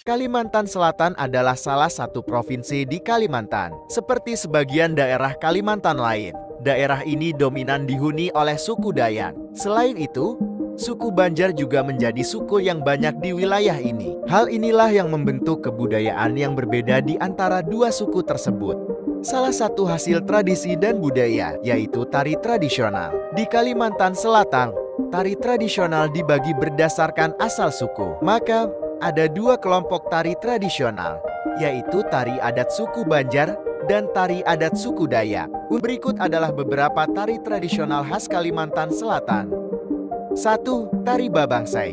Kalimantan Selatan adalah salah satu provinsi di Kalimantan. Seperti sebagian daerah Kalimantan lain, daerah ini dominan dihuni oleh suku Dayak. Selain itu, suku Banjar juga menjadi suku yang banyak di wilayah ini. Hal inilah yang membentuk kebudayaan yang berbeda di antara dua suku tersebut. Salah satu hasil tradisi dan budaya, yaitu tari tradisional. Di Kalimantan Selatan, tari tradisional dibagi berdasarkan asal suku. Maka, ada dua kelompok tari tradisional, yaitu tari adat suku Banjar dan tari adat suku Dayak. Berikut adalah beberapa tari tradisional khas Kalimantan Selatan. 1. Tari Babangsai.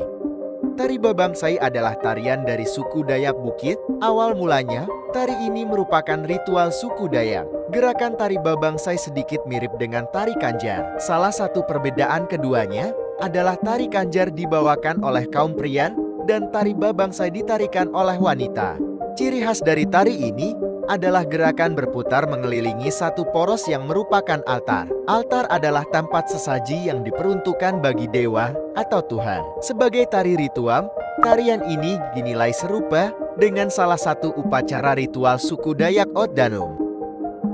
Tari Babangsai adalah tarian dari suku Dayak Bukit. Awal mulanya, tari ini merupakan ritual suku Dayak. Gerakan tari Babangsai sedikit mirip dengan tari Kanjar. Salah satu perbedaan keduanya adalah tari Kanjar dibawakan oleh kaum pria dan tari Babangsai ditarikan oleh wanita. Ciri khas dari tari ini adalah gerakan berputar mengelilingi satu poros yang merupakan altar. Altar adalah tempat sesaji yang diperuntukkan bagi dewa atau Tuhan. Sebagai tari ritual, tarian ini dinilai serupa dengan salah satu upacara ritual suku Dayak Oddanum.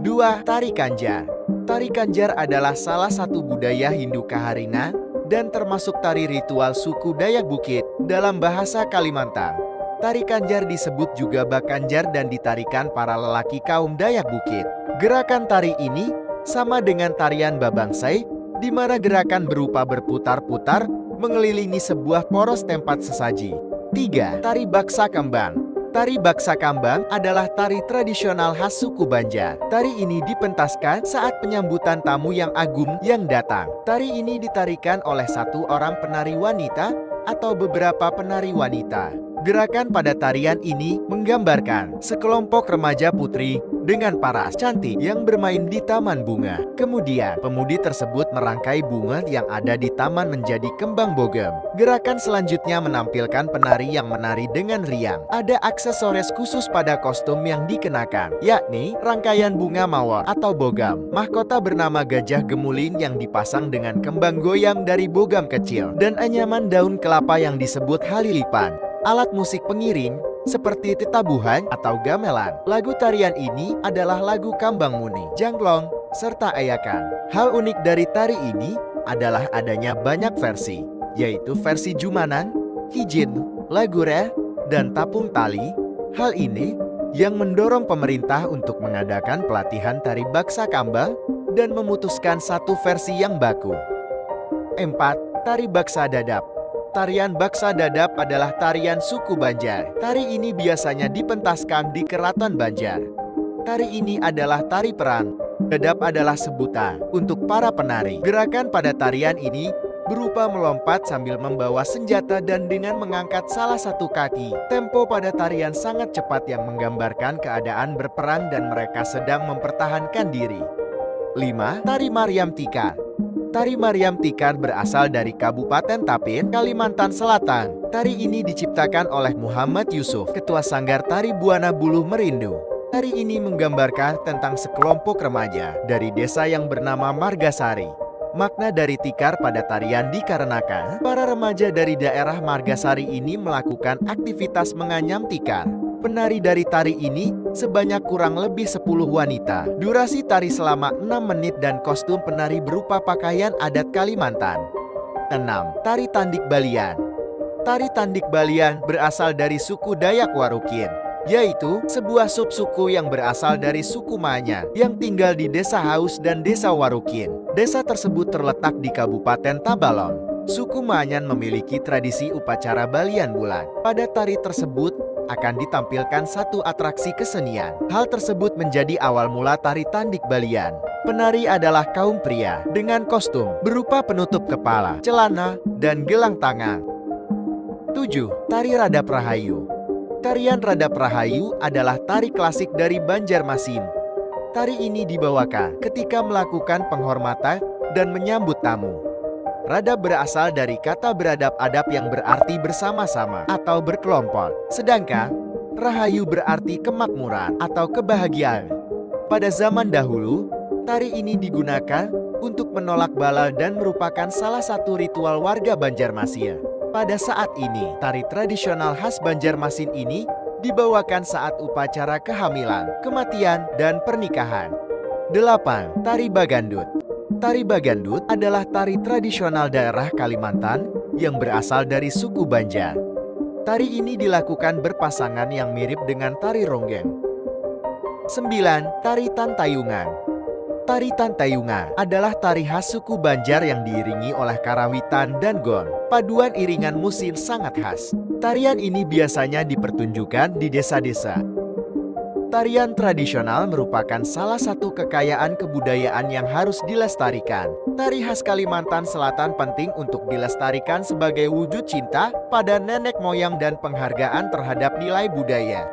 2. Tari Kanjar. Tari Kanjar adalah salah satu budaya Hindu Kaharina dan termasuk tari ritual suku Dayak Bukit dalam bahasa Kalimantan. Tari Kanjar disebut juga Bakanjar dan ditarikan para lelaki kaum Dayak Bukit. Gerakan tari ini sama dengan tarian Babangsai, di mana gerakan berupa berputar-putar mengelilingi sebuah poros tempat sesaji. 3. Tari Baksa Kambang. Tari Baksa Kambang adalah tari tradisional khas suku Banjar. Tari ini dipentaskan saat penyambutan tamu yang agung yang datang. Tari ini ditarikan oleh satu orang penari wanita atau beberapa penari wanita. Gerakan pada tarian ini menggambarkan sekelompok remaja putri dengan paras cantik yang bermain di taman bunga. Kemudian, pemudi tersebut merangkai bunga yang ada di taman menjadi kembang bogem. Gerakan selanjutnya menampilkan penari yang menari dengan riang. Ada aksesoris khusus pada kostum yang dikenakan, yakni rangkaian bunga mawar atau bogam. Mahkota bernama gajah gemulin yang dipasang dengan kembang goyang dari bogam kecil dan anyaman daun kelapa yang disebut halilipan. Alat musik pengiring seperti tetabuhan atau gamelan. Lagu tarian ini adalah lagu Kambang Muni, Jangklong, serta Ayakan. Hal unik dari tari ini adalah adanya banyak versi, yaitu versi Jumanan, Hijin, Lagure, dan Tapung Tali. Hal ini yang mendorong pemerintah untuk mengadakan pelatihan tari Baksa Kambang dan memutuskan satu versi yang baku. 4. Tari Baksa Dadap. Tarian Baksa Dadap adalah tarian suku Banjar. Tari ini biasanya dipentaskan di keraton Banjar. Tari ini adalah tari perang. Dadap adalah sebutan untuk para penari. Gerakan pada tarian ini berupa melompat sambil membawa senjata dan dengan mengangkat salah satu kaki. Tempo pada tarian sangat cepat yang menggambarkan keadaan berperang dan mereka sedang mempertahankan diri. 5. Tari Mariam Tikar. Tari Mariam Tikar berasal dari Kabupaten Tapin, Kalimantan Selatan. Tari ini diciptakan oleh Muhammad Yusuf, Ketua Sanggar Tari Buana Buluh Merindu. Tari ini menggambarkan tentang sekelompok remaja dari desa yang bernama Margasari. Makna dari tikar pada tarian dikarenakan para remaja dari daerah Margasari ini melakukan aktivitas menganyam tikar. Penari dari tari ini sebanyak kurang lebih 10 wanita. Durasi tari selama 6 menit dan kostum penari berupa pakaian adat Kalimantan. 6. Tari Tandik Balian. Tari Tandik Balian berasal dari suku Dayak Warukin, yaitu sebuah subsuku yang berasal dari suku Maanyan yang tinggal di Desa Haus dan Desa Warukin. Desa tersebut terletak di Kabupaten Tabalong. Suku Maanyan memiliki tradisi upacara Balian Bulan. Pada tari tersebut akan ditampilkan satu atraksi kesenian. Hal tersebut menjadi awal mula tari Tandik Balian. Penari adalah kaum pria dengan kostum berupa penutup kepala, celana, dan gelang tangan. 7. Tari Radap Rahayu. Tarian Radap Rahayu adalah tari klasik dari Banjarmasin. Tari ini dibawakan ketika melakukan penghormatan dan menyambut tamu. Radap berasal dari kata beradab-adab yang berarti bersama-sama atau berkelompok. Sedangkan Rahayu berarti kemakmuran atau kebahagiaan. Pada zaman dahulu, tari ini digunakan untuk menolak bala dan merupakan salah satu ritual warga Banjarmasin. Pada saat ini, tari tradisional khas Banjarmasin ini dibawakan saat upacara kehamilan, kematian, dan pernikahan. 8. Tari Bagandut. Tari Bagandut adalah tari tradisional daerah Kalimantan yang berasal dari suku Banjar. Tari ini dilakukan berpasangan yang mirip dengan tari ronggeng. 9. Tari Tantayungan. Tari Tantayungan adalah tari khas suku Banjar yang diiringi oleh karawitan dan gong. Paduan iringan musik sangat khas. Tarian ini biasanya dipertunjukkan di desa-desa. Tarian tradisional merupakan salah satu kekayaan kebudayaan yang harus dilestarikan. Tari khas Kalimantan Selatan penting untuk dilestarikan sebagai wujud cinta pada nenek moyang dan penghargaan terhadap nilai budaya.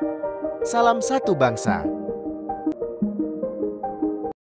Salam satu bangsa.